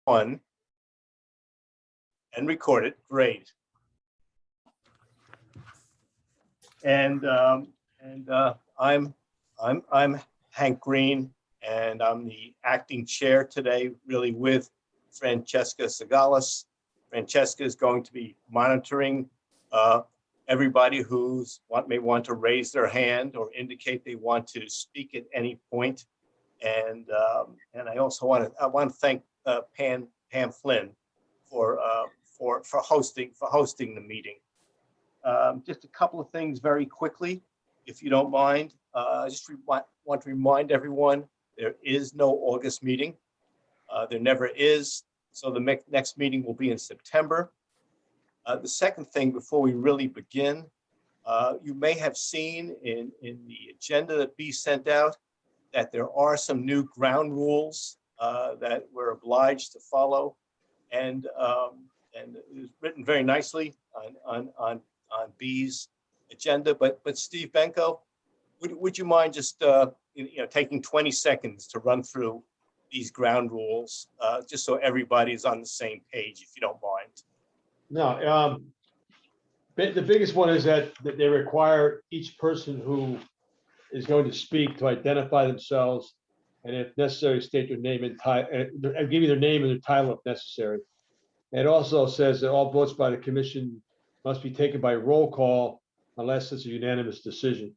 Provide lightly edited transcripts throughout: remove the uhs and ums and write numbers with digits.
one and record it. Great. And I'm Hank Green, and I'm the acting chair today, really with Francesca Sagalas. Francesca is going to be monitoring everybody may want to raise their hand or indicate they want to speak at any point. And I also want to thank Pam Flynn for hosting the meeting. Just a couple of things very quickly, if you don't mind. I just want to remind everyone there is no August meeting. There never is. So the next meeting will be in September. The second thing, before we really begin, you may have seen in the agenda that we sent out that there are some new ground rules that we're obliged to follow, and it was written very nicely on B's agenda. But Steve Benko, would you mind just taking 20 seconds to run through these ground rules, just so everybody's on the same page, if you don't mind? No, the biggest one is that they require each person who is going to speak to identify themselves, and if necessary, state their name and give you their name and their title if necessary. It also says that all votes by the commission must be taken by roll call unless it's a unanimous decision.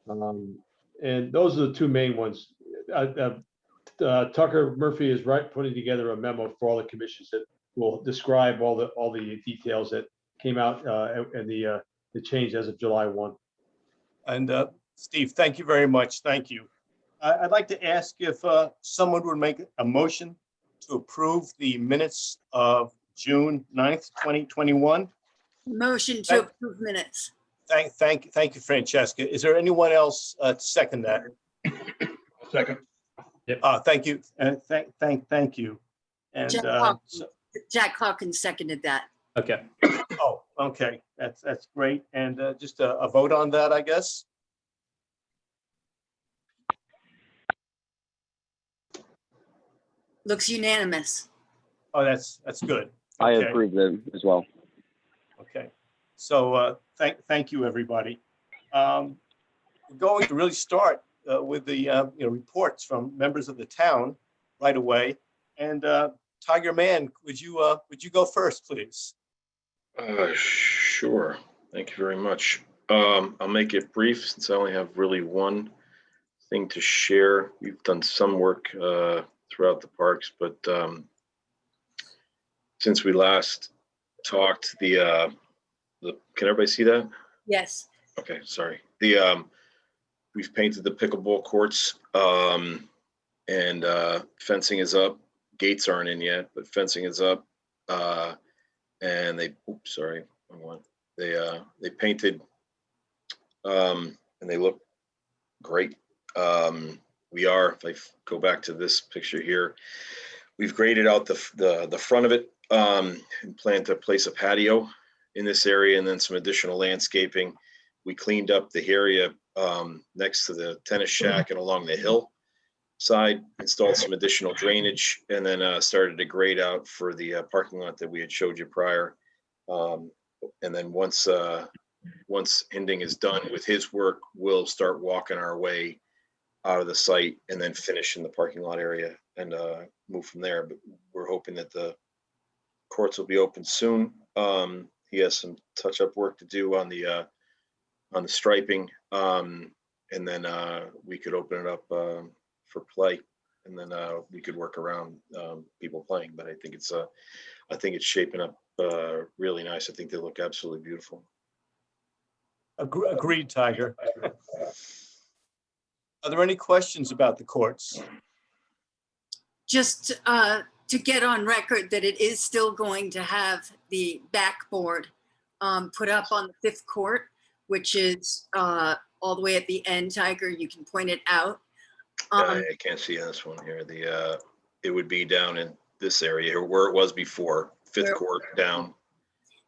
And those are the two main ones. Tucker Murphy is putting together a memo for all the commissions that will describe all the details that came out and the change as of July 1. And Steve, thank you very much. Thank you. I'd like to ask if someone would make a motion to approve the minutes of June 9th, 2021. Motion to approve minutes. Thank you, Francesca. Is there anyone else to second that? Second. Yep. Thank you. Thank you. And Jack Hawkins seconded that. okay. Oh, okay. That's great. And just a vote on that, I guess. Looks unanimous. Oh, that's good. I Okay. approve them as well. Okay. So thank you, everybody. We're going to really start with the reports from members of the town right away. And Tiger Man, would you go first, please? Sure. Thank you very much. I'll make it brief since I only have really one thing to share. We've done some work throughout the parks, but since we last talked, can everybody see that? Yes. Okay, sorry. We've painted the pickleball courts, and fencing is up. Gates aren't in yet, but fencing is up. And they painted, and they look great. If I go back to this picture here, we've graded out the front of it, and planned to place a patio in this area, and then some additional landscaping. We cleaned up the area next to the tennis shack and along the hill side, installed some additional drainage, and then started to grade out for the parking lot that we had showed you prior. And then once Hinding is done with his work, we'll start walking our way out of the site and then finish in the parking lot area and move from there. But we're hoping that the courts will be open soon. He has some touch-up work to do on the striping, and then we could open it up for play, and then we could work around people playing. But I think it's shaping up really nice. I think they look absolutely beautiful. Agreed, Tiger. Are there any questions about the courts? Just to get on record that it is still going to have the backboard put up on the 5th court, which is all the way at the end. Tiger, you can point it out. I can't see this one here. It would be down in this area where it was before, 5th court down.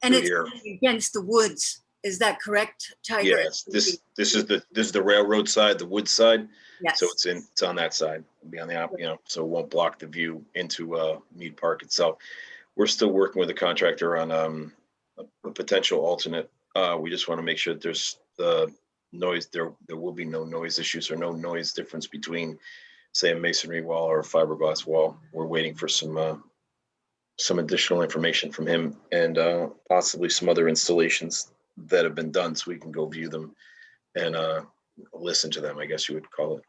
And it's here against the woods Is that correct, Tiger? Yes, this is the railroad side, the wood side. Yes. So it's on that side. It'll be on the so it won't block the view into Mead Park itself. We're still working with the contractor on a potential alternate. We just want to make sure that there's the noise. There will be no noise issues or no noise difference between, say, a masonry wall or a fiberglass wall. We're waiting for some additional information from him and possibly some other installations that have been done, so we can go view them and listen to them, I guess you would call it.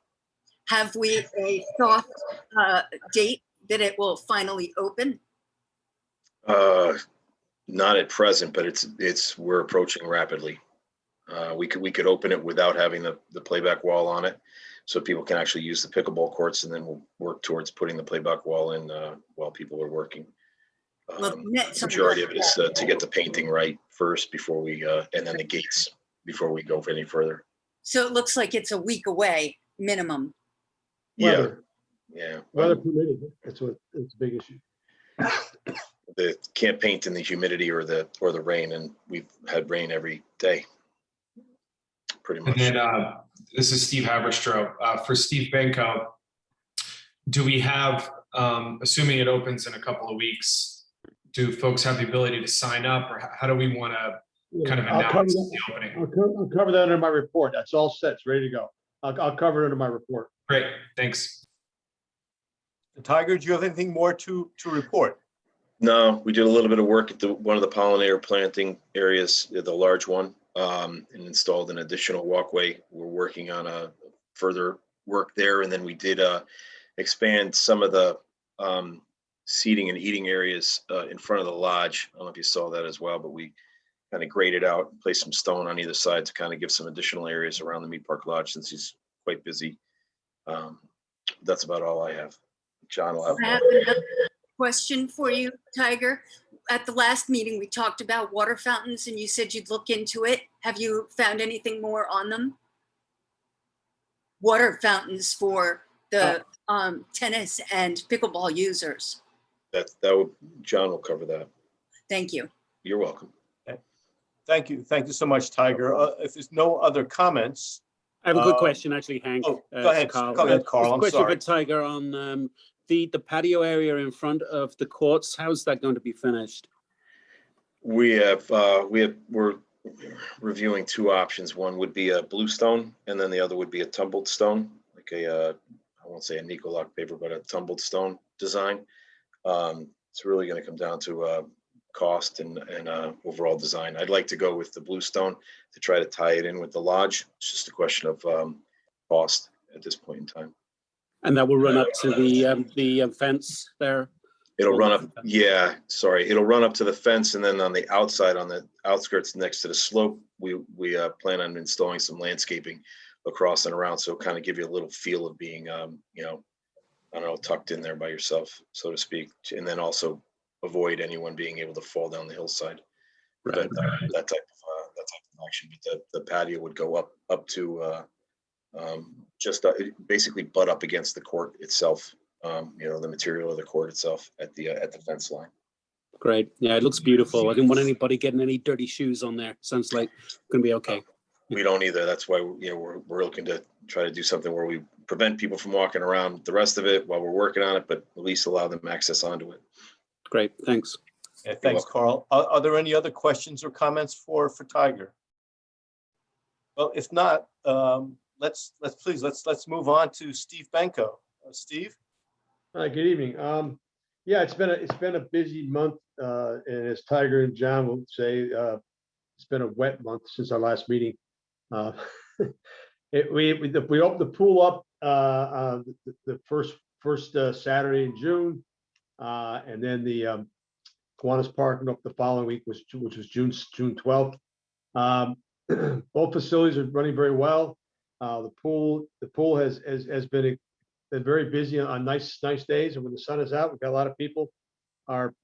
Have we a soft date that it will finally open? Not at present, but we're approaching rapidly. We could open it without having the playback wall on it, so people can actually use the pickleball courts, and then we'll work towards putting the playback wall in while people are working. Majority of it is to get the painting right first before we and then the gates before we go any further. So it looks like it's a week away minimum. Weather, Yeah. weather permitting, it's a big issue. They can't paint in the humidity or the rain, and we've had rain every day. Pretty much. And then this is Steve Haberstroh. For Steve Benko, do we have, assuming it opens in a couple of weeks, do folks have the ability to sign up, or how do we want to kind of announce the opening? I'll cover that under my report. That's all set. It's ready to go. I'll cover it under my report. Great, thanks. Tiger, do you have anything more to report? No, we did a little bit of work at one of the pollinator planting areas, the large one, and installed an additional walkway. We're working on a further work there, and then we did expand some of the seating and eating areas in front of the lodge. I don't know if you saw that as well, but we kind of graded out, placed some stone on either side to kind of give some additional areas around the Mead Park Lodge since he's quite busy. That's about all I have. John will have I have another question for you, Tiger. At the last meeting, we talked about water fountains and you said you'd look into it. Have you found anything more on them? Water fountains for the tennis and pickleball users. John will cover that. Thank you. You're welcome. Thank you. Thank you so much, Tiger. If there's no other comments. I have a good question, actually, Hank. Oh, go ahead, Carl. Carl. Just a I'm question sorry. for Tiger on the patio area in front of the courts. How's that going to be finished? We're reviewing two options. One would be a bluestone, and then the other would be a tumbled stone, like I won't say a Nicolac paper, but a tumbled stone design. It's really going to come down to cost and overall design. I'd like to go with the bluestone to try to tie it in with the lodge. It's just a question of cost at this point in time. And that will run up to the fence there? It'll run up, yeah, sorry. It'll run up to the fence, and then on the outside, on the outskirts next to the slope, we plan on installing some landscaping across and around. So kind of give you a little feel of being, I don't know, tucked in there by yourself, so to speak. And then also avoid anyone being able to fall down the hillside. Right. That type of action. But the patio would go up to just basically butt up against the court itself. The material of the court itself at the fence line. Great. Yeah, it looks beautiful. I didn't want anybody getting any dirty shoes on there. Sounds like it's going to be okay. We don't either. That's why we're looking to try to do something where we prevent people from walking around the rest of it while we're working on it, but at least allow them access onto it. Great. Thanks. Yeah, thanks, Carl. Are there any other questions or comments for Tiger? Well, if not, let's move on to Steve Benko. Steve. Hi, good evening. Yeah, it's been a busy month, and as Tiger and John will say, it's been a wet month since our last meeting. We opened the pool up the first Saturday in June, and then the Kiwanis Park up the following week, which was June 12th. Both facilities are running very well. The pool has been very busy on nice days, and when the sun is out, we've got a lot of people. Our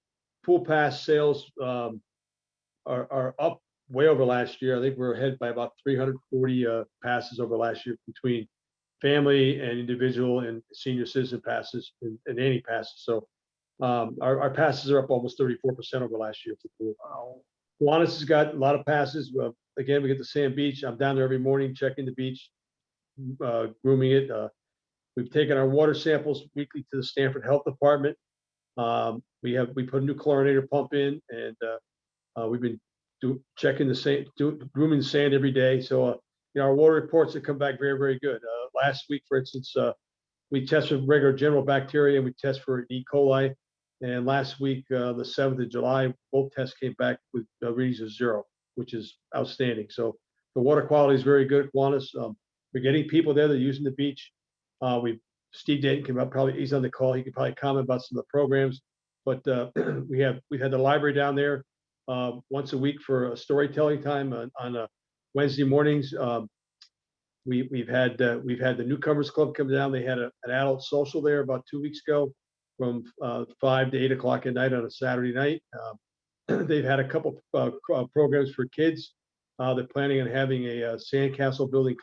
pool pass sales are up way over last year. I think we're ahead by about 340 passes over last year between family and individual and senior citizen passes and any passes. So our passes are up almost 34% over last year for the pool. Kiwanis has got a lot of passes. again, we get the sand beach. I'm down there every morning, checking the beach, grooming it. We've taken our water samples weekly to the Stanford Health Department. We put a new chlorinator pump in, and we've been checking the sand, grooming the sand every day. So, our water reports have come back very, very good. Last week, for instance, we tested for regular general bacteria and we test for E. coli. And last week, the 7th of July, both tests came back with readings of 0, which is outstanding. So the water quality is very good at Kiwanis. We're getting people there that are using the beach. Steve Dayton came up, probably he's on the call. He could probably comment about some of the programs. But we've had the library down there once a week for a storytelling time on Wednesday mornings. We've had the Newcomers Club come down. They had an adult social there about 2 weeks ago from 5 to 8 o'clock at night on a Saturday night. They've had a couple programs for kids. They're planning on having a sandcastle building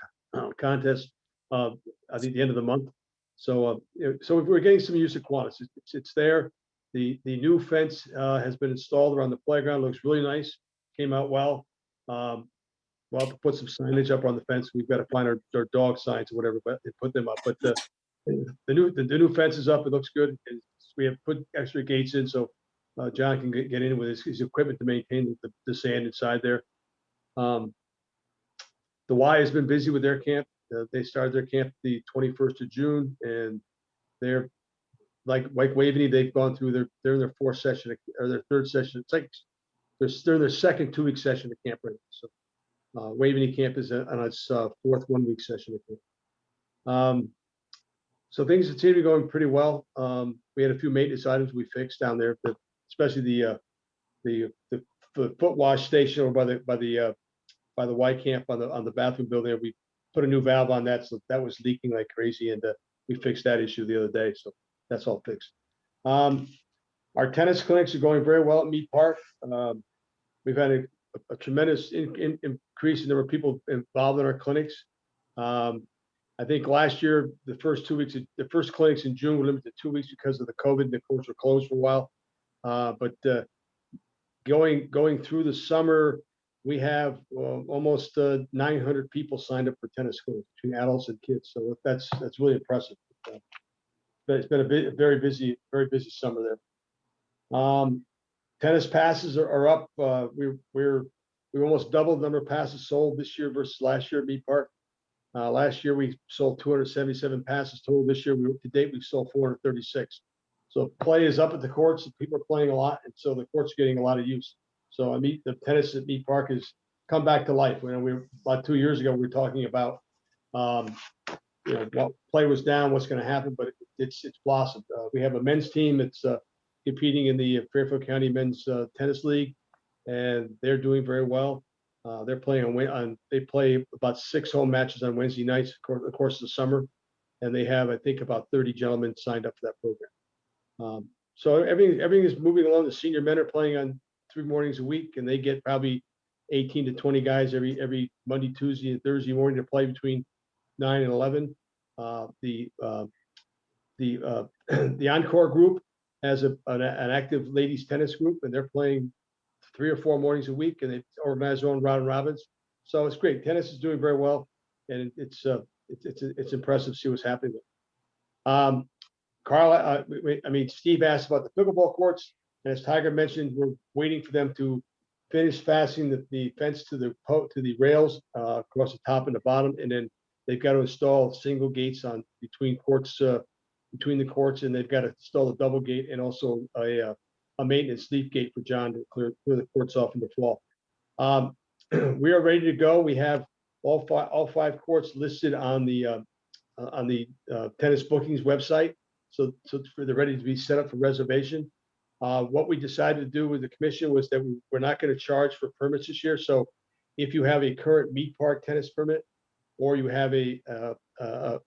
contest at the end of the month. So we're getting some use of Kiwanis. It's there. The new fence has been installed around the playground. Looks really nice. Came out well. We'll have to put some signage up on the fence. We've got to find our dog signs or whatever, but put them up. But the new fence is up. It looks good. We have put extra gates in so John can get in with his equipment to maintain the sand inside there. The Y has been busy with their camp. They started their camp the 21st of June, and they're like Waveney. They've gone through they're in their fourth session or their third session. It's like they're in their second 2-week session of camp right now. So Waveney camp is on its fourth 1-week session of camp. So things seem to be going pretty well. We had a few maintenance items we fixed down there, but especially the foot wash station over by the Y camp on the bathroom building there. We put a new valve on that, so that was leaking like crazy, and we fixed that issue the other day. So that's all fixed. Our tennis clinics are going very well at Mead Park. We've had a tremendous increase in the number of people involved in our clinics. I think last year, the first clinics in June were limited to 2 weeks because of the COVID, and the courts were closed for a while. But going through the summer, we have almost 900 people signed up for tennis clinics between adults and kids. So that's really impressive. But it's been a very busy summer there. Tennis passes are up. We almost doubled the number of passes sold this year versus last year at Mead Park. Last year we sold 277 passes total. This year to date we've sold 436. So play is up at the courts. People are playing a lot, and so the courts are getting a lot of use. So the tennis at Mead Park has come back to life. About 2 years ago we were talking about what play was down, what's going to happen, but it's blossomed. We have a men's team that's competing in the Fairfield County Men's Tennis League, and they're doing very well. They're playing they play about 6 home matches on Wednesday nights, of course, of the summer, and they have, I think, about 30 gentlemen signed up for that program. So everything is moving along. The senior men are playing on 3 mornings a week, and they get probably 18 to 20 guys every Monday, Tuesday, and Thursday morning to play between 9 and 11. The Encore group has an active ladies tennis group, and they're playing 3 or 4 mornings a week, and they organize their own round robins. So it's great. Tennis is doing very well, and it's impressive to see what's happening there. Carl, Steve asked about the pickleball courts, and as Tiger mentioned, we're waiting for them to finish fastening the fence to the rails across the top and the bottom, and then they've got to install single gates between the courts, and they've got to install a double gate and also a maintenance leaf gate for John to clear the courts off in the fall. We are ready to go. We have all 5 courts listed on the tennis bookings website, so they're ready to be set up for reservation. What we decided to do with the commission was that we're not going to charge for permits this year. So if you have a current Mead Park tennis permit, or you have a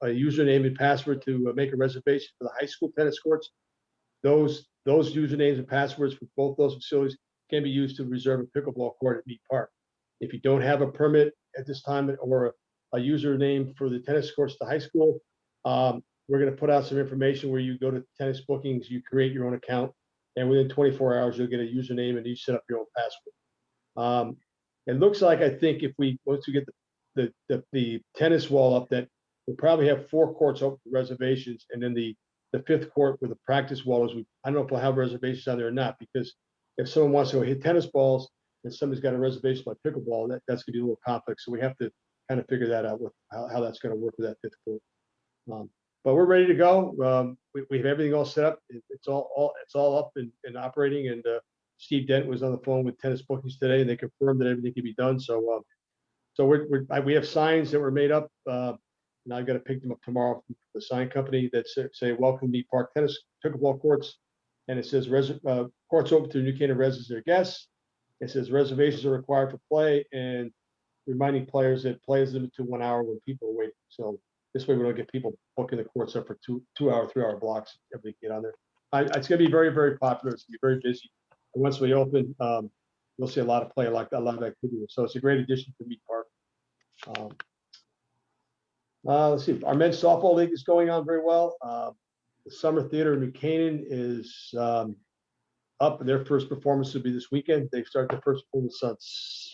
username and password to make a reservation for the high school tennis courts, those usernames and passwords for both those facilities can be used to reserve a pickleball court at Mead Park. If you don't have a permit at this time or a username for the tennis courts at the high school, we're going to put out some information where you go to tennis bookings, you create your own account, and within 24 hours you'll get a username and you set up your own password. It looks like, I think if once we get the tennis wall up, that we'll probably have 4 courts open for reservations, and then the 5th court where the practice wall is, I don't know if we'll have reservations on there or not, because if someone wants to go hit tennis balls and somebody's got a reservation by pickleball, that's gonna be a little complex. So we have to kind of figure that out with how that's gonna work with that 5th court. But we're ready to go. We have everything all set up. It's all up and operating. And Steve Dent was on the phone with Tennis Bookings today, and they confirmed that everything can be done. So we have signs that were made up. And I've got to pick them up tomorrow from the sign company that say "Welcome Mead Park Tennis Pickleball Courts," and it says "Courts open to New Canaan residents and their guests." It says reservations are required for play, and reminding players that play is limited to 1 hour when people are waiting. So this way we don't get people booking the courts up for 2-hour, 3-hour blocks if they get on there. It's going to be very, very popular. It's going to be very busy. And once we open, you'll see a lot of play, like a lot of activity. So it's a great addition to Mead Park. Let's see. Our men's softball league is going on very well. The Summer Theater in New Canaan is up. Their first performance will be this weekend. They start their first performance on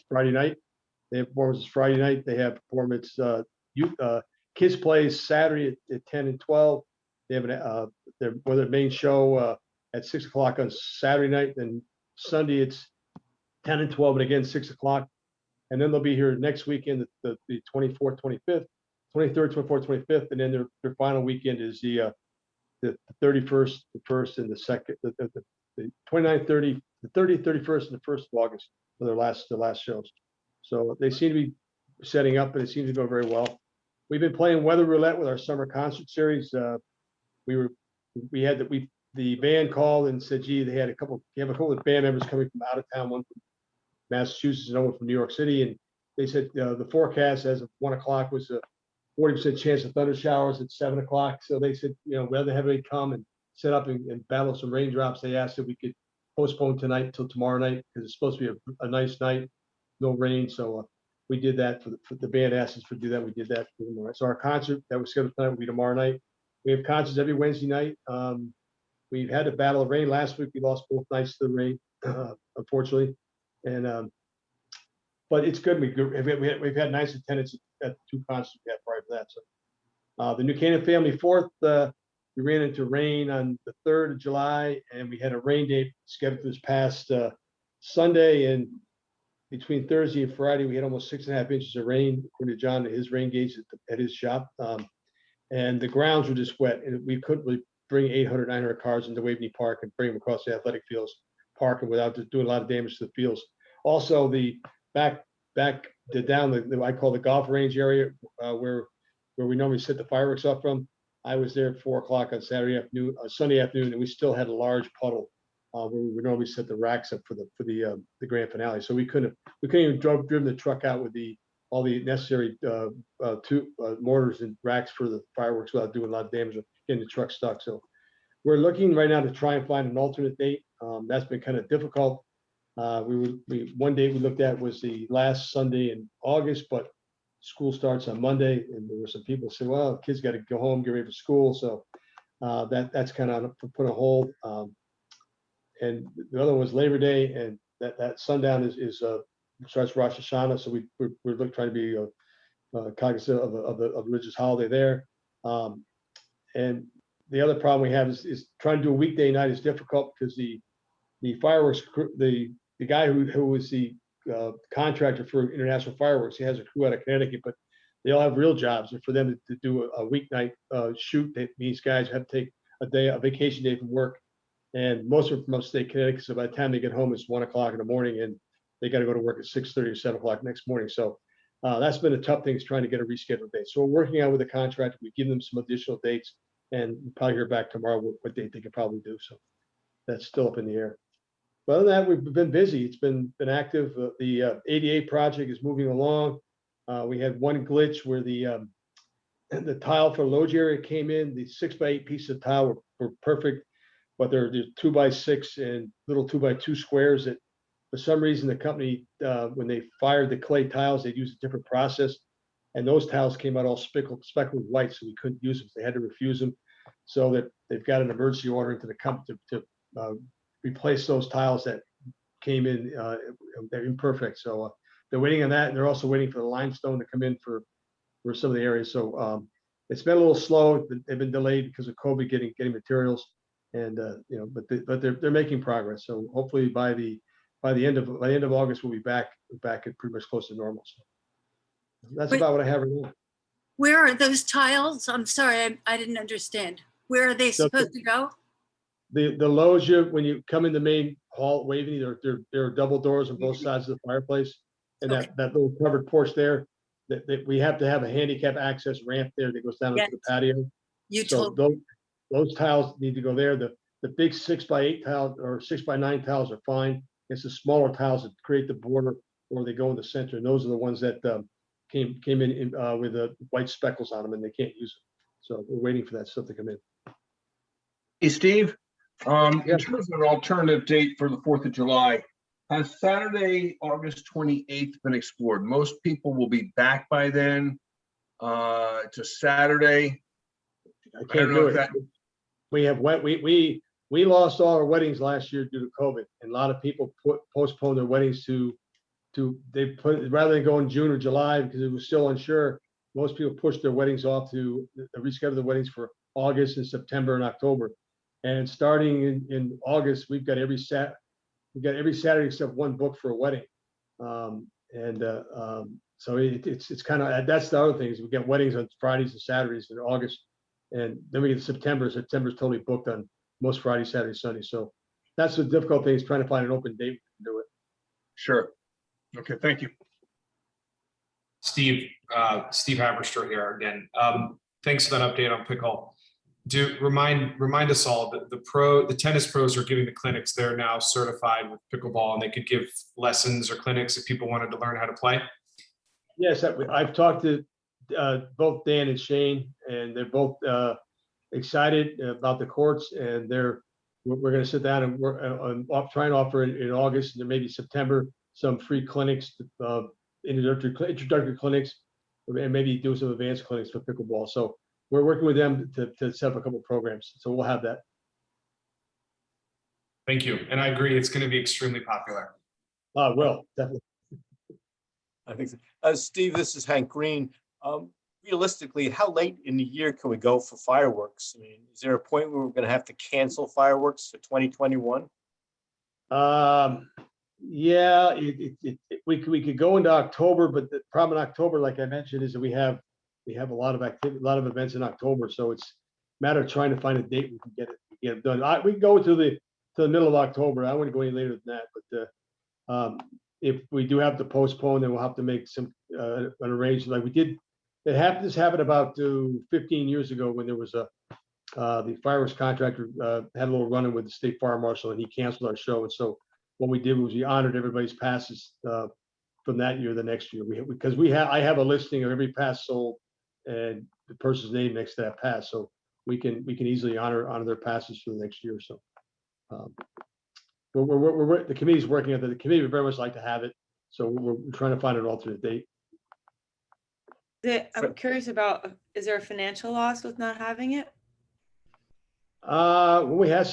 Friday night. They have performances Friday night. They have performance kids plays Saturday at 10 and 12. They have their main show at 6 o'clock on Saturday night. Then Sunday it's 10 and 12, and again 6 o'clock. And then they'll be here next weekend, the 24th, 25th, 23rd, 24th, 25th, and then their final weekend is the 31st, the 1st, and the 2nd, the 29th, 30th, the 30th, 31st, and the 1st of August for their last shows. So they seem to be setting up, and it seems to go very well. We've been playing weather roulette with our summer concert series. The band called and said, gee, they have a couple of band members coming from out of town, one from Massachusetts and one from New York City. And they said the forecast as of 1 o'clock was a 40% chance of thunder showers at 7 o'clock. So they said, rather have they come and set up and battle some raindrops, they asked if we could postpone tonight until tomorrow night, because it's supposed to be a nice night, no rain. So we did that for the band asked us to do that. We did that for them. So our concert that was scheduled tonight will be tomorrow night. We have concerts every Wednesday night. We've had a battle of rain last week. We lost both nights to the rain, unfortunately. And but it's good. We've had nice attendance at the 2 concerts we had prior to that. So the New Canaan Family 4th, we ran into rain on the 3rd of July, and we had a rain date scheduled this past Sunday. And between Thursday and Friday, we had almost 6.5 inches of rain, according to John, at his rain gauge at his shop. And the grounds were just wet, and we couldn't really bring 800, 900 cars into Waveney Park and bring them across the athletic fields, parking without doing a lot of damage to the fields. Also, the I call the golf range area where we normally set the fireworks up from. I was there at 4 o'clock on Sunday afternoon, and we still had a large puddle where we would normally set the racks up for the grand finale. So we couldn't even driven the truck out with all the necessary mortars and racks for the fireworks without doing a lot of damage or getting the truck stuck. So we're looking right now to try and find an alternate date. That's been kind of difficult. One date we looked at was the last Sunday in August, but school starts on Monday, and there were some people who said, well, kids got to go home, get ready for school. So that's kind of put on hold. And the other one was Labor Day, and that sundown starts Rosh Hashanah. So we're trying to be cognizant of the religious holiday there. And the other problem we have is trying to do a weekday night is difficult, because the fireworks, the guy who was the contractor for International Fireworks, he has a crew out of Connecticut, but they all have real jobs. And for them to do a weeknight shoot, these guys have to take a vacation day from work. And most of them from upstate Connecticut, so by the time they get home, it's 1 o'clock in the morning, and they got to go to work at 6:30 or 7 o'clock next morning. So that's been a tough thing, is trying to get a rescheduled date. So we're working out with the contractor. We give them some additional dates, and we'll probably hear back tomorrow what date they can probably do. So that's still up in the air. But other than that, we've been busy. It's been active. The ADA project is moving along. We had one glitch where the tile for loge area came in. The 6x8 pieces of tile were perfect, but they're 2x6 and little 2x2 squares that, for some reason, the company, when they fired the clay tiles, they used a different process, and those tiles came out all speckled with white, so we couldn't use them. So they had to refuse them. So that they've got an emergency order into the company to replace those tiles that came in. They're imperfect. So they're waiting on that, and they're also waiting for the limestone to come in for some of the areas. So it's been a little slow. They've been delayed because of COVID getting materials, and but they're making progress. So hopefully by the end of August, we'll be back at pretty much close to normal. So that's But- about what I have right now. Where are those tiles? I'm sorry, I didn't understand. Where are they So- supposed to go? The loggia, when you come in the main hall, Waveney, there are double doors on both sides of the fireplace. And that little covered porch there, that we have to have a handicap access ramp there that goes down into the patio. You So told, those tiles need to go there. The big 6x8 tiles or 6x9 tiles are fine. It's the smaller tiles that create the border or they go in the center. And those are the ones that came in with the white speckles on them and they can't use them. So we're waiting for that stuff to come in. Hey, Steve, Yeah. in terms of an alternative date for the 4th of July, has Saturday, August 28th been explored? Most people will be back by then. It's a Saturday. I don't can't know do if it. that- We lost all our weddings last year due to COVID, and a lot of people postponed their weddings rather than go in June or July because it was still unsure. Most people pushed their weddings off to reschedule the weddings for August and September and October. And starting in August, we've got every Saturday except one book for a wedding. So it's kind of, that's the other thing is we get weddings on Fridays and Saturdays in August. And then we get to September. September's totally booked on most Fridays, Saturdays, Sundays. So that's the difficult thing is trying to find an open date to do it. Sure. Okay, thank you. Steve Haberstroh here again. Thanks for that update on Pickle. Remind us all that the tennis pros are giving the clinics. They're now certified with pickleball and they could give lessons or clinics if people wanted to learn how to play. Yes, I've talked to both Dan and Shane, and they're both excited about the courts, and we're going to sit down and try and offer in August and maybe September some free clinics, introductory clinics, and maybe do some advanced clinics for pickleball. So we're working with them to set up a couple of programs. So we'll have that. Thank you. And I agree, it's going to be extremely popular. Well, definitely. I think, so. Steve, this is Hank Green. Realistically, how late in the year can we go for fireworks? I mean, is there a point where we're going to have to cancel fireworks for 2021? Yeah, we could go into October, but the problem in October, like I mentioned, is that we have a lot of activity, a lot of events in October. So it's a matter of trying to find a date we can get it done. We can go to the middle of October. I wouldn't go any later than that, but if we do have to postpone, then we'll have to make some an arrangement like we did. This happened about 15 years ago when there was the fireworks contractor had a little run-in with the state fire marshal and he canceled our show. And so what we did was we honored everybody's passes from that year, the next year. I have a listing of every pass sold and the person's name next to that pass, so we can easily honor their passes for the next year or so. The committee's working on it. The committee would very much like to have it, so we're trying to find an alternate date. I'm curious about, is there a financial loss with not having it? We had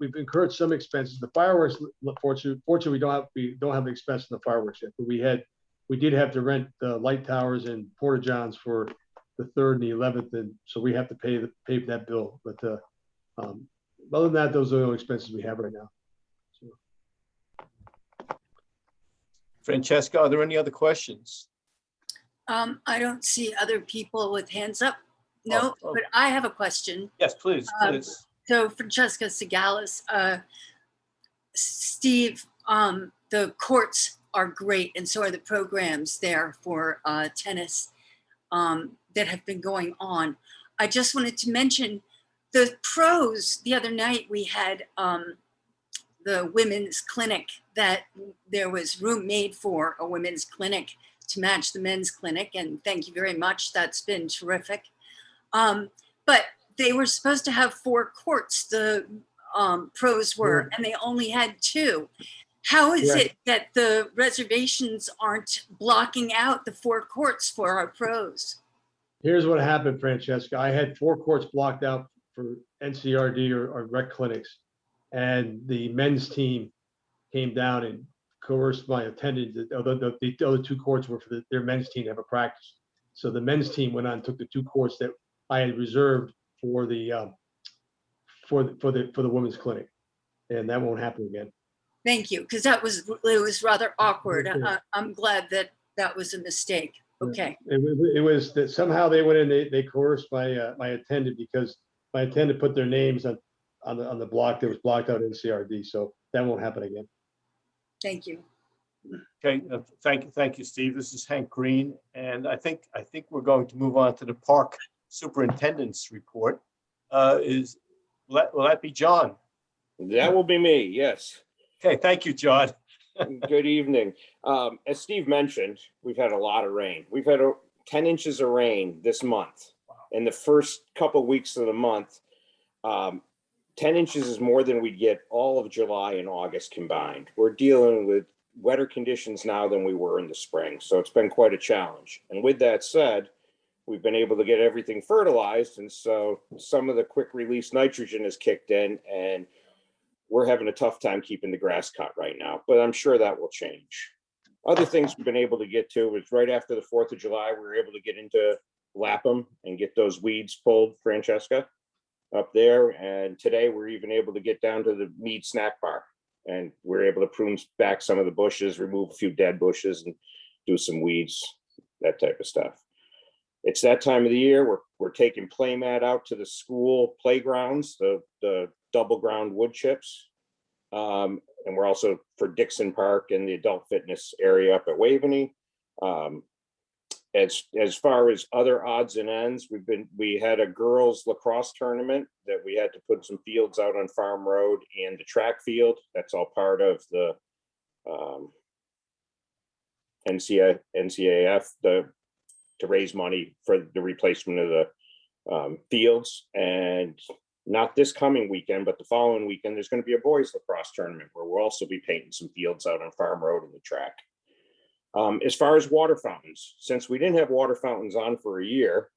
we've incurred some expenses. The fireworks, fortunately, we don't have the expense in the fireworks yet, but we did have to rent the light towers and porta johns for the 3rd and the 11th, and so we have to pay that bill. But other than that, those are the only expenses we have right now. Francesca, are there any other questions? I don't see other people with hands up. No, Oh. but I have a question. Yes, please, please. So Francesca Sagalis, Steve, the courts are great and so are the programs there for tennis that have been going on. I just wanted to mention the pros. The other night we had the women's clinic that there was room made for a women's clinic to match the men's clinic. And thank you very much. That's been terrific. But they were supposed to have 4 courts, the pros were, and they only had 2. How is it that the reservations aren't blocking out the 4 courts for our pros? Here's what happened, Francesca. I had 4 courts blocked out for NCRD or rec clinics, and the men's team came down and coerced my attendance, although the other two courts were for their men's team to have a practice. So the men's team went on and took the two courts that I had reserved for the women's clinic, and that won't happen again. Thank you, because it was rather awkward. Okay. I'm glad that was a mistake. Okay, It was that somehow they went in, they coerced my attendant because my attendant put their names on the block that was blocked out in CRD. So that won't happen again. thank you. Okay, thank you, Steve. This is Hank Green, and I think we're going to move on to the park superintendent's report. Will that be John? That will be me, yes. Okay, thank you, John. Good evening. As Steve mentioned, we've had a lot of rain. We've had 10 inches of rain this month. In the first couple of weeks of the month, 10 inches is more than we get all of July and August combined. We're dealing with wetter conditions now than we were in the spring, so it's been quite a challenge. And with that said, we've been able to get everything fertilized, and so some of the quick release nitrogen has kicked in, and we're having a tough time keeping the grass cut right now, but I'm sure that will change. Other things we've been able to get to is right after the 4th of July, we were able to get into Lapham and get those weeds pulled, Francesca, up there. And today we're even able to get down to the Mead Snack Bar, and we're able to prune back some of the bushes, remove a few dead bushes, and do some weeds, that type of stuff. It's that time of the year. We're taking play mat out to the school playgrounds, the double ground wood chips. And we're also for Dixon Park and the adult fitness area up at Waveney. As far as other odds and ends, we had a girls lacrosse tournament that we had to put some fields out on Farm Road and the track field. That's all part of the NCAF, to raise money for the replacement of the fields. And not this coming weekend, but the following weekend, there's going to be a boys lacrosse tournament where we'll also be painting some fields out on Farm Road and the track. As far as water fountains, since we didn't have water fountains on for a year,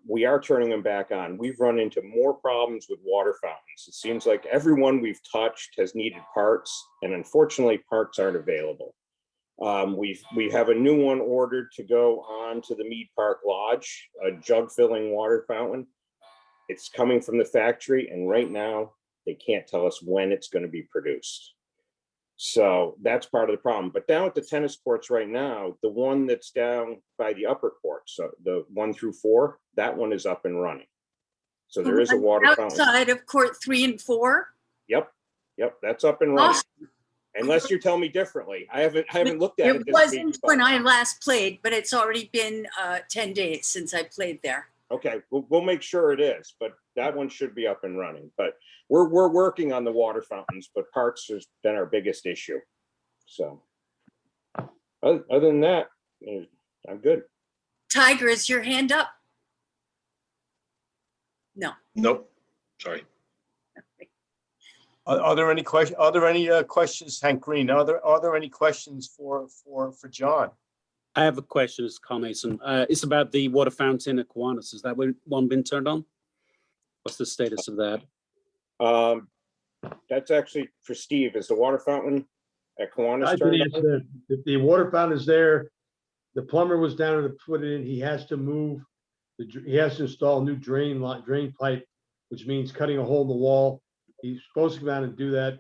we are turning them back on. We've run into more problems with water fountains. It seems like everyone we've touched has needed parts, and unfortunately parts aren't available. We have a new one ordered to go on to the Mead Park Lodge, a jug filling water fountain. It's coming from the factory, and right now they can't tell us when it's going to be produced. So that's part of the problem. But down at the tennis courts right now, the one that's down by the upper courts, so the 1 through 4, that one is up and running. So there is a water fountain. Outside of court 3 and 4? Yep, that's up and running. Awesome. Unless you tell me differently. I haven't looked at it It this wasn't week, when but- I last played, but it's already been 10 days since I played there. Okay, we'll make sure it is, but that one should be up and running. But we're working on the water fountains, but parts has been our biggest issue. So other than that, I'm good. Tiger, is your hand up? No. Nope, sorry. Are there any questions? Are there any questions, Hank Green? Are there any questions for John? I have a question, it's Carl Mason. It's about the water fountain at Kiwanis. Has that one been turned on? What's the status of that? That's actually for Steve. Is the water fountain at Kiwanis I turned believe on? the water fountain is there. The plumber was down to put it in. He has to move. He has to install a new drain pipe, which means cutting a hole in the wall. He's supposed to come out and do that.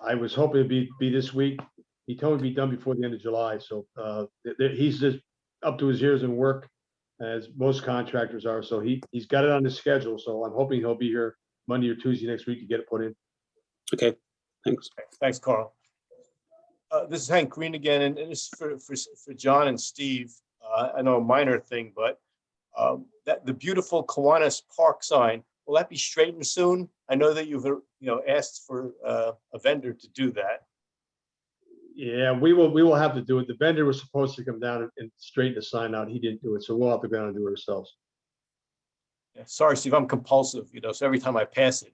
I was hoping it'd be this week. He told me to be done before the end of July. So he's just up to his ears in work, as most contractors are. So he's got it on his schedule. So I'm hoping he'll be here Monday or Tuesday next week to get it put in. Okay, thanks. Thanks, Carl. This is Hank Green again, and this is for John and Steve. I know a minor thing, but that the beautiful Kiwanis Park sign, will that be straightened soon? I know that you've asked for a vendor to do that. Yeah, we will have to do it. The vendor was supposed to come down and straighten the sign out. He didn't do it, so we'll have to go down and do it ourselves. Yeah, sorry, Steve, I'm compulsive, so every time I pass it.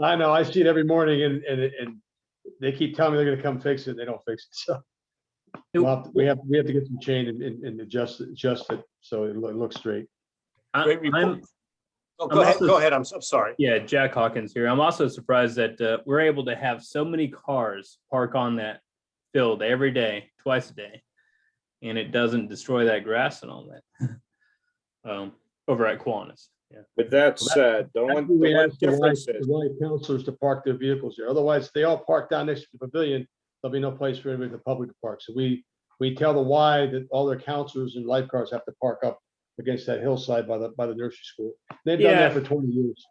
I know, I see it every morning, and they keep telling me they're gonna come fix it, and they don't fix it, so. We have to get some chain and adjust it so it looks straight. Great report. Oh, I'm also- go ahead. I'm sorry. Yeah, Jack Hawkins here. I'm also surprised that we're able to have so many cars park on that field every day, twice a day, and it doesn't destroy that grass and all that. Over at Kiwanis. Yeah. With that said, the one We ask the difference is, right counselors to park their vehicles there. Otherwise, if they all park down next to the pavilion, there'll be no place for anybody in the public to park. So we tell the Y that all their counselors and lifeguards have to park up against that hillside by the nursery school. They've done that Yeah. for 20 years.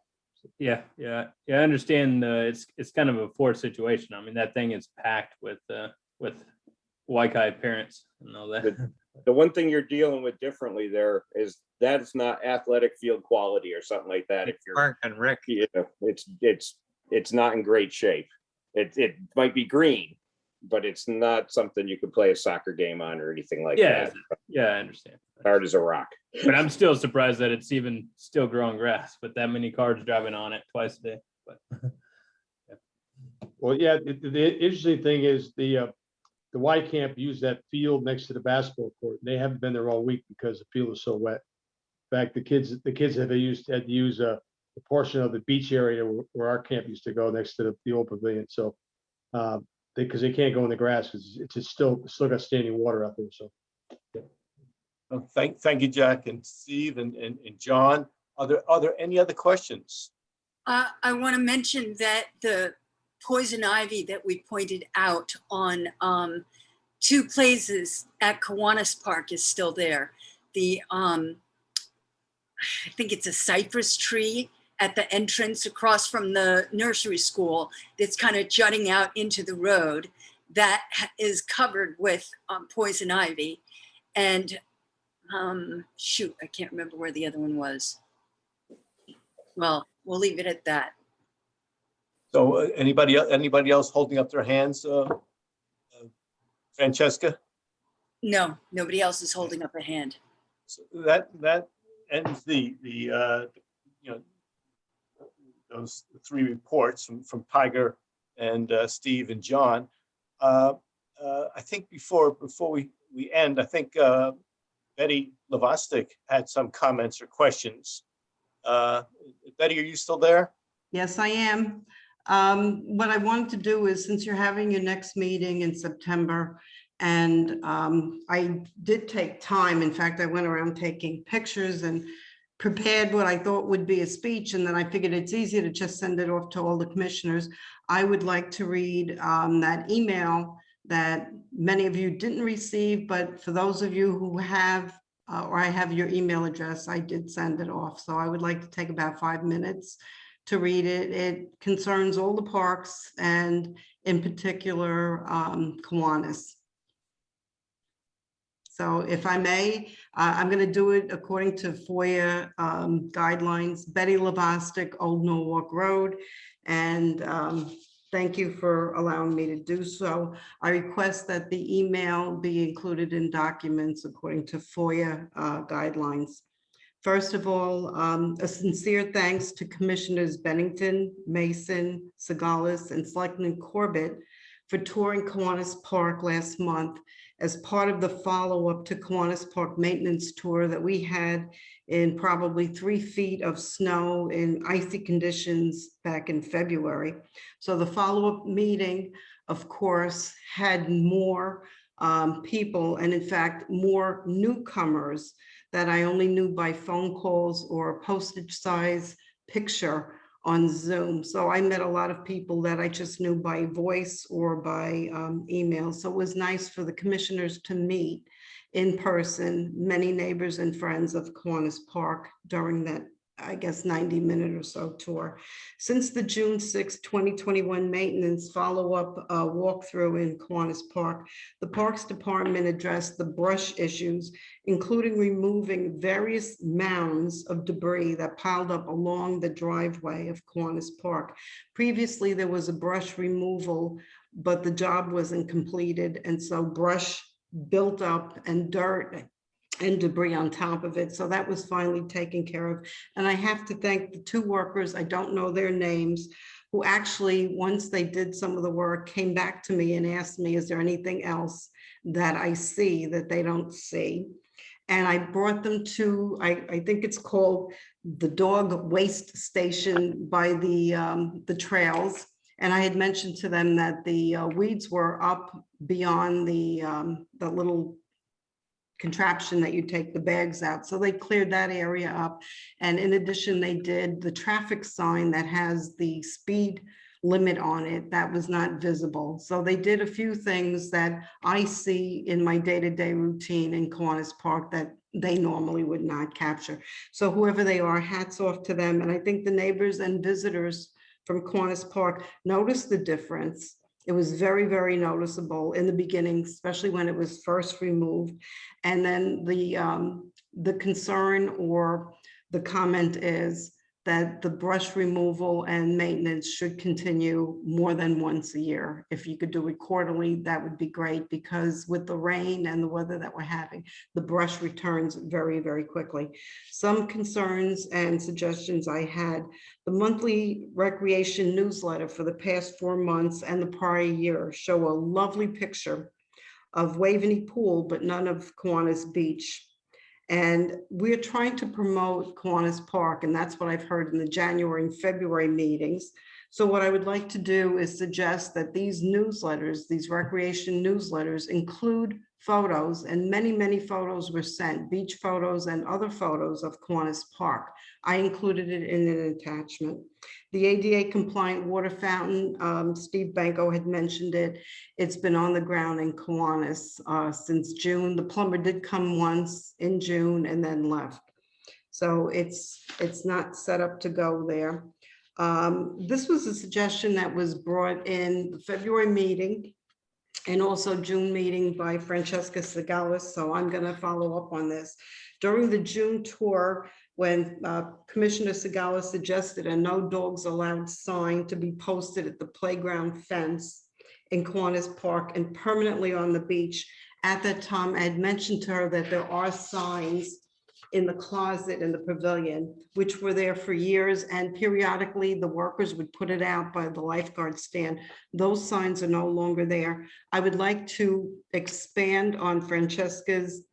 Yeah. I understand. It's kind of a forced situation. I mean, that thing is packed with Waikiki parents and all that. the one thing you're dealing with differently there is that's not athletic field quality or something like that. If you're, Mark and Rick, you know, it's not in great shape. It might be green, but it's not something you could play a soccer game on or anything like that. Yeah, I understand. Hard as a rock. But I'm still surprised that it's even still growing grass with that many cars driving on it twice a day. But Well, yeah, the interesting thing is the Y camp used that field next to the basketball court. They haven't been there all week because the field is so wet. In fact, the kids had to use a portion of the beach area where our camp used to go next to the old pavilion. So because they can't go in the grass because it's still got standing water out there. So Oh, thank you, Jack and Steve and John. Are there any other questions? I want to mention that the poison ivy that we pointed out on 2 places at Kiwanis Park is still there. The I think it's a cypress tree at the entrance across from the nursery school that's kind of jutting out into the road that is covered with poison ivy. And shoot, I can't remember where the other one was. Well, we'll leave it at that. So anybody else holding up their hands? Francesca? No, nobody else is holding up a hand. So that ends the those 3 reports from Tiger and Steve and John. I think before we end, I think Betty Lavostik had some comments or questions. Betty, are you still there? Yes, I am. What I wanted to do is, since you're having your next meeting in September, and I did take time, in fact, I went around taking pictures and prepared what I thought would be a speech, and then I figured it's easier to just send it off to all the commissioners. I would like to read that email that many of you didn't receive, but for those of you who have, or I have your email address, I did send it off. So I would like to take about 5 minutes to read it. It concerns all the parks and in particular Kiwanis. So if I may, I'm going to do it according to FOIA guidelines. Betty Lavostik, Old Norwalk Road. And thank you for allowing me to do so. I request that the email be included in documents according to FOIA guidelines. First of all, a sincere thanks to Commissioners Bennington, Mason, Sagalis, and Selectman Corbett for touring Kiwanis Park last month as part of the follow-up to Kiwanis Park maintenance tour that we had in probably 3 feet of snow in icy conditions back in February. So the follow-up meeting, of course, had more people, and in fact, more newcomers that I only knew by phone calls or a postage size picture on Zoom. So I met a lot of people that I just knew by voice or by email. So it was nice for the commissioners to meet in person, many neighbors and friends of Kiwanis Park during that, I guess, 90-minute or so tour. Since the June 6, 2021 maintenance follow-up walkthrough in Kiwanis Park, the Parks Department addressed the brush issues, including removing various mounds of debris that piled up along the driveway of Kiwanis Park. Previously, there was a brush removal, but the job wasn't completed, and so brush built up and dirt and debris on top of it. So that was finally taken care of. And I have to thank the 2 workers, I don't know their names, who actually, once they did some of the work, came back to me and asked me, is there anything else that I see that they don't see? And I brought them to, I think it's called the dog waste station by the trails. And I had mentioned to them that the weeds were up beyond the little contraption that you take the bags out. So they cleared that area up. And in addition, they did the traffic sign that has the speed limit on it that was not visible. So they did a few things that I see in my day-to-day routine in Kiwanis Park that they normally would not capture. So whoever they are, hats off to them. And I think the neighbors and visitors from Kiwanis Park noticed the difference. It was very, very noticeable in the beginning, especially when it was first removed. And then the concern or the comment is that the brush removal and maintenance should continue more than once a year. If you could do it quarterly, that would be great, because with the rain and the weather that we're having, the brush returns very, very quickly. Some concerns and suggestions I had: the monthly recreation newsletter for the past 4 months and the prior year show a lovely picture of Waveney Pool, but none of Kiwanis Beach. And we're trying to promote Kiwanis Park, and that's what I've heard in the January and February meetings. So what I would like to do is suggest that these newsletters, these recreation newsletters, include photos, and many, many photos were sent, beach photos and other photos of Kiwanis Park. I included it in an attachment. The ADA compliant water fountain, Steve Benko had mentioned it. It's been on the ground in Kiwanis since June. The plumber did come once in June and then left. So it's not set up to go there. This was a suggestion that was brought in the February meeting and also June meeting by Francesca Sagalis. So I'm going to follow up on this. During the June tour, when Commissioner Sagalis suggested a no dogs allowed sign to be posted at the playground fence in Kiwanis Park and permanently on the beach, at that time I had mentioned to her that there are signs in the closet in the pavilion, which were there for years, and periodically the workers would put it out by the lifeguard stand. Those signs are no longer there. I would like to expand on Francesca's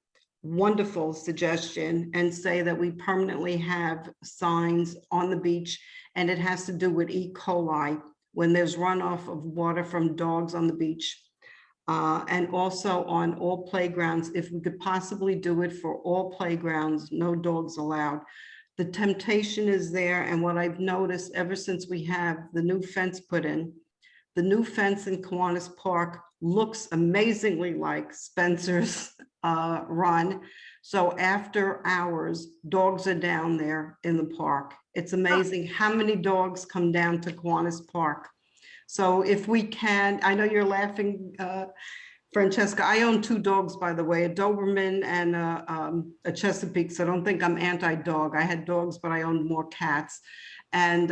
wonderful suggestion and say that we permanently have signs on the beach, and it has to do with E. coli when there's runoff of water from dogs on the beach. And also on all playgrounds, if we could possibly do it for all playgrounds, no dogs allowed. The temptation is there, and what I've noticed ever since we have the new fence put in, the new fence in Kiwanis Park looks amazingly like Spencer's Run. So after hours, dogs are down there in the park. It's amazing how many dogs come down to Kiwanis Park. So if we can, I know you're laughing, Francesca, I own 2 dogs, by the way, a Doberman and a Chesapeake. So I don't think I'm anti-dog. I had dogs, but I owned more cats. And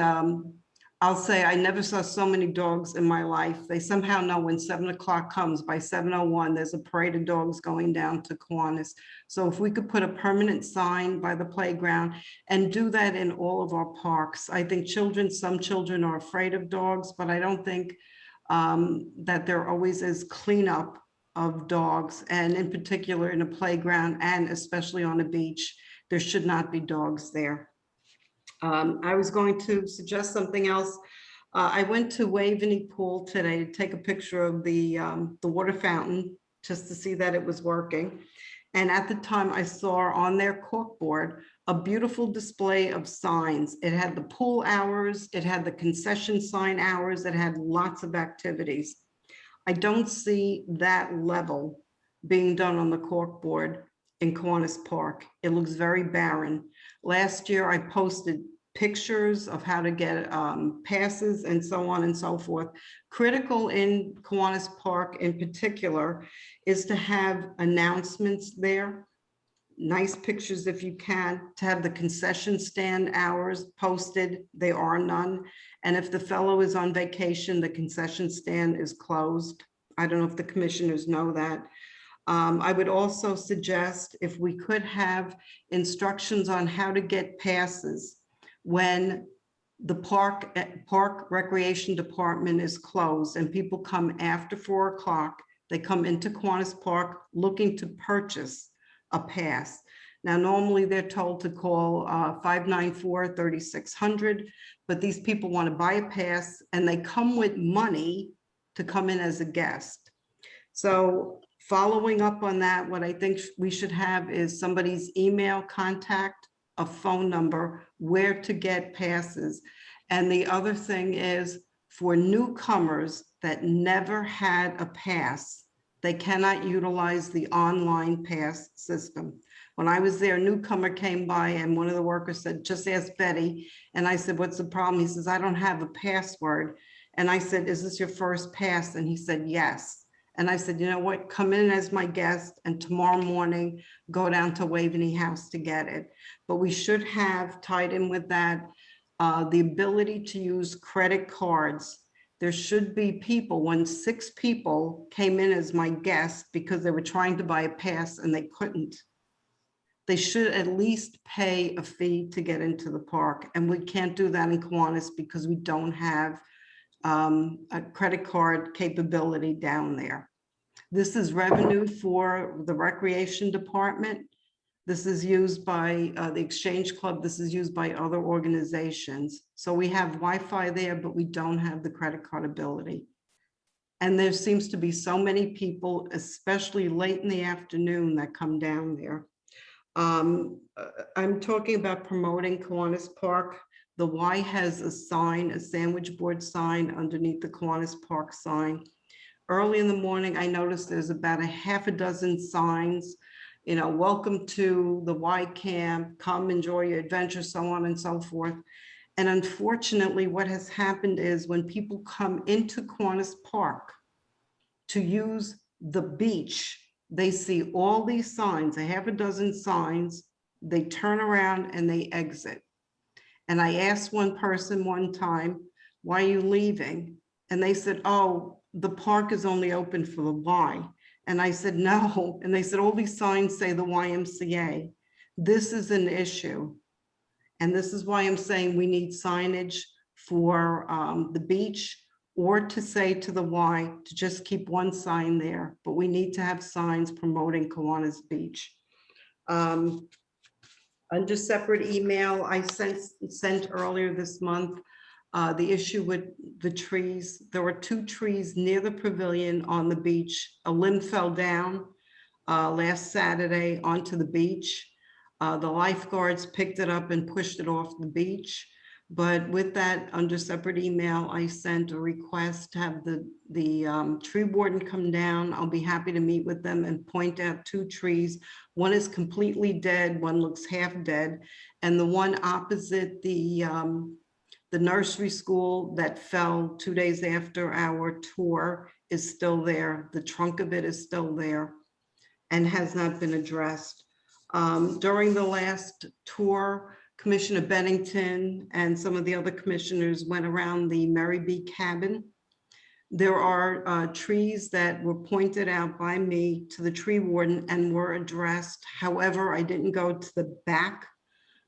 I'll say I never saw so many dogs in my life. They somehow know when 7 o'clock comes, by 7:01, there's a parade of dogs going down to Kiwanis. So if we could put a permanent sign by the playground and do that in all of our parks. I think some children are afraid of dogs, but I don't think that there always is cleanup of dogs. And in particular in a playground and especially on a beach, there should not be dogs there. I was going to suggest something else. I went to Waveney Pool today to take a picture of the water fountain just to see that it was working. And at the time I saw on their corkboard a beautiful display of signs. It had the pool hours, it had the concession sign hours, it had lots of activities. I don't see that level being done on the corkboard in Kiwanis Park. It looks very barren. Last year I posted pictures of how to get passes and so on and so forth. Critical in Kiwanis Park in particular is to have announcements there, nice pictures if you can, to have the concession stand hours posted. There are none. And if the fellow is on vacation, the concession stand is closed. I don't know if the commissioners know that. I would also suggest if we could have instructions on how to get passes when the park recreation department is closed and people come after 4 o'clock, they come into Kiwanis Park looking to purchase a pass. Now, normally they're told to call 594-3600, but these people want to buy a pass and they come with money to come in as a guest. So following up on that, what I think we should have is somebody's email contact, a phone number, where to get passes. And the other thing is for newcomers that never had a pass, they cannot utilize the online pass system. When I was there, a newcomer came by and one of the workers said, just ask Betty. And I said, what's the problem? He says, I don't have a password. And I said, is this your first pass? And he said, yes. And I said, you know what, come in as my guest and tomorrow morning, go down to Waveney House to get it. But we should have tied in with that, the ability to use credit cards. There should be people, when 6 people came in as my guest because they were trying to buy a pass and they couldn't, they should at least pay a fee to get into the park. And we can't do that in Kiwanis because we don't have a credit card capability down there. This is revenue for the recreation department. This is used by the Exchange Club. This is used by other organizations. So we have Wi-Fi there, but we don't have the credit card ability. And there seems to be so many people, especially late in the afternoon, that come down there. I'm talking about promoting Kiwanis Park. The Y has a sign, a sandwich board sign underneath the Kiwanis Park sign. Early in the morning, I noticed there's about a half a dozen signs, you know, welcome to the Y camp, come enjoy your adventure, so on and so forth. And unfortunately, what has happened is when people come into Kiwanis Park to use the beach, they see all these signs, a half a dozen signs, they turn around and they exit. And I asked one person one time, why are you leaving? And they said, oh, the park is only open for the Y. And I said, no. And they said, all these signs say the YMCA. This is an issue. And this is why I'm saying we need signage for the beach, or to say to the Y to just keep one sign there. But we need to have signs promoting Kiwanis Beach. Under separate email, I sent earlier this month the issue with the trees. There were 2 trees near the pavilion on the beach. A limb fell down last Saturday onto the beach. The lifeguards picked it up and pushed it off the beach. But with that, under separate email, I sent a request to have the tree warden come down. I'll be happy to meet with them and point out 2 trees. One is completely dead, one looks half dead, and the one opposite the nursery school that fell 2 days after our tour is still there. The trunk of it is still there and has not been addressed. During the last tour, Commissioner Bennington and some of the other commissioners went around the Mary B cabin. There are trees that were pointed out by me to the tree warden and were addressed. However, I didn't go to the back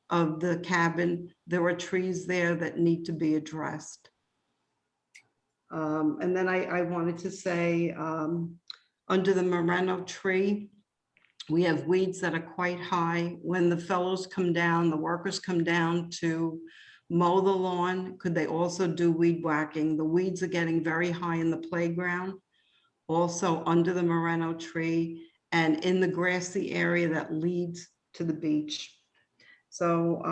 of the cabin. There are trees there that need to be addressed. And then I wanted to say, under the Moreno tree, we have weeds that are quite high. When the fellows come down, the workers come down to mow the lawn, could they also do weed whacking? The weeds are getting very high in the playground, also under the Moreno tree and in the grassy area that leads to the beach. So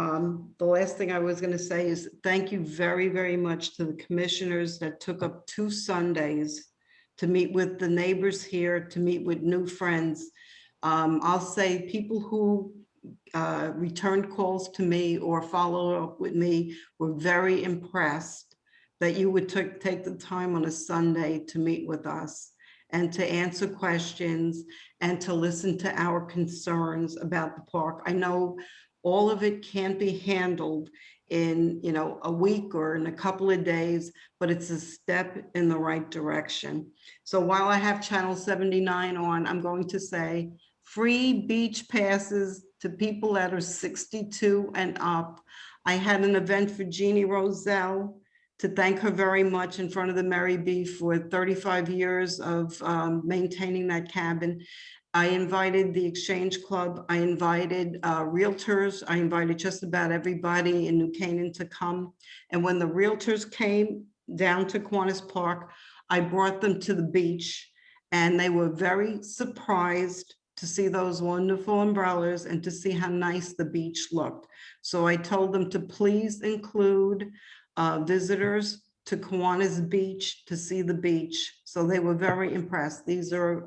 the last thing I was going to say is thank you very, very much to the commissioners that took up 2 Sundays to meet with the neighbors here, to meet with new friends. I'll say people who returned calls to me or followed up with me were very impressed that you would take the time on a Sunday to meet with us and to answer questions and to listen to our concerns about the park. I know all of it can't be handled in, you know, a week or in a couple of days, but it's a step in the right direction. So while I have Channel 79 on, I'm going to say free beach passes to people that are 62 and up. I had an event for Jeannie Roselle to thank her very much in front of the Mary B for 35 years of maintaining that cabin. I invited the Exchange Club, I invited realtors, I invited just about everybody in New Canaan to come. And when the realtors came down to Kiwanis Park, I brought them to the beach, and they were very surprised to see those wonderful umbrellas and to see how nice the beach looked. So I told them to please include visitors to Kiwanis Beach to see the beach. So they were very impressed. These are,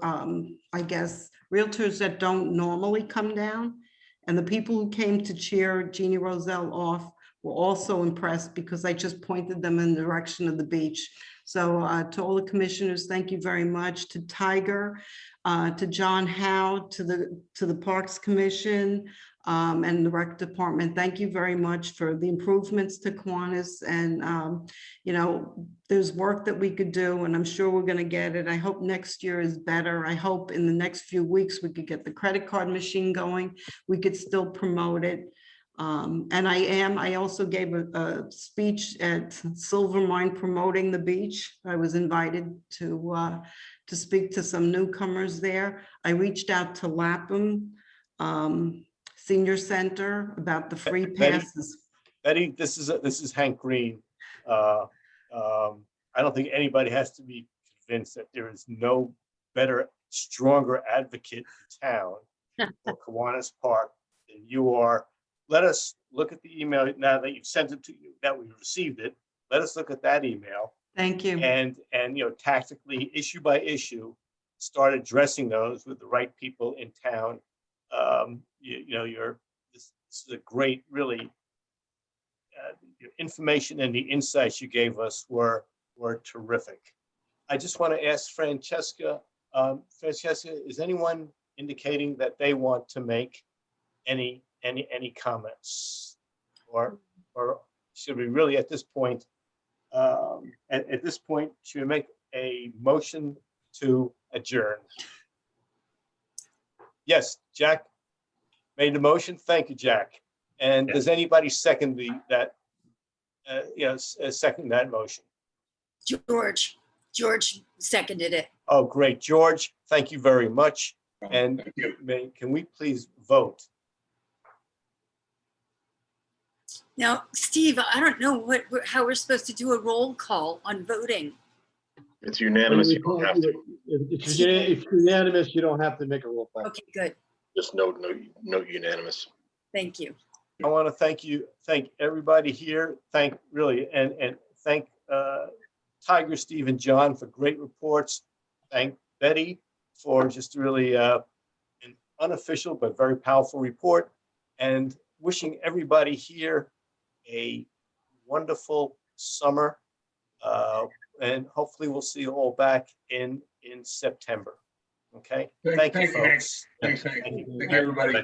I guess, realtors that don't normally come down. And the people who came to cheer Jeannie Roselle off were also impressed because I just pointed them in the direction of the beach. So to all the commissioners, thank you very much. To Tiger, to John Howe, to the Parks Commission, and the Rec Department, thank you very much for the improvements to Kiwanis. And, you know, there's work that we could do, and I'm sure we're going to get it. I hope next year is better. I hope in the next few weeks we could get the credit card machine going. We could still promote it. And I also gave a speech at Silvermine promoting the beach. I was invited to speak to some newcomers there. I reached out to Lapham Senior Center about the free Betty? passes. Betty, this is Hank Green. I don't think anybody has to be convinced that there is no better, stronger advocate in town for Kiwanis Park than you are. Let us look at the email now that you've sent it to you, that we've received it. Let us look at that email Thank you. and you know, tactically, issue by issue, start addressing those with the right people in town. You know, this is a great, really, your information and the insights you gave us were terrific. I just want to ask Francesca, is anyone indicating that they want to make any comments, or should we really at this point, should we make a motion to adjourn? Yes, Jack made the motion. Thank you, Jack. And does anybody second second that motion? George seconded it. Oh, great, George. Thank you very much. And Thank you. can we please vote? Now, Steve, I don't know how we're supposed to do a roll call on voting. It's unanimous. You don't have to. If it's unanimous, you don't have to make a roll call. Okay, good. Just note unanimous. Thank you. I want to thank everybody here. Thank Tiger, Steve, and John for great reports. Thank Betty for just really an unofficial but very powerful report, and wishing everybody here a wonderful summer. And hopefully we'll see you all back in September. Okay. Thank you, folks. Thanks, Hank. Thank you. Thank you, everybody.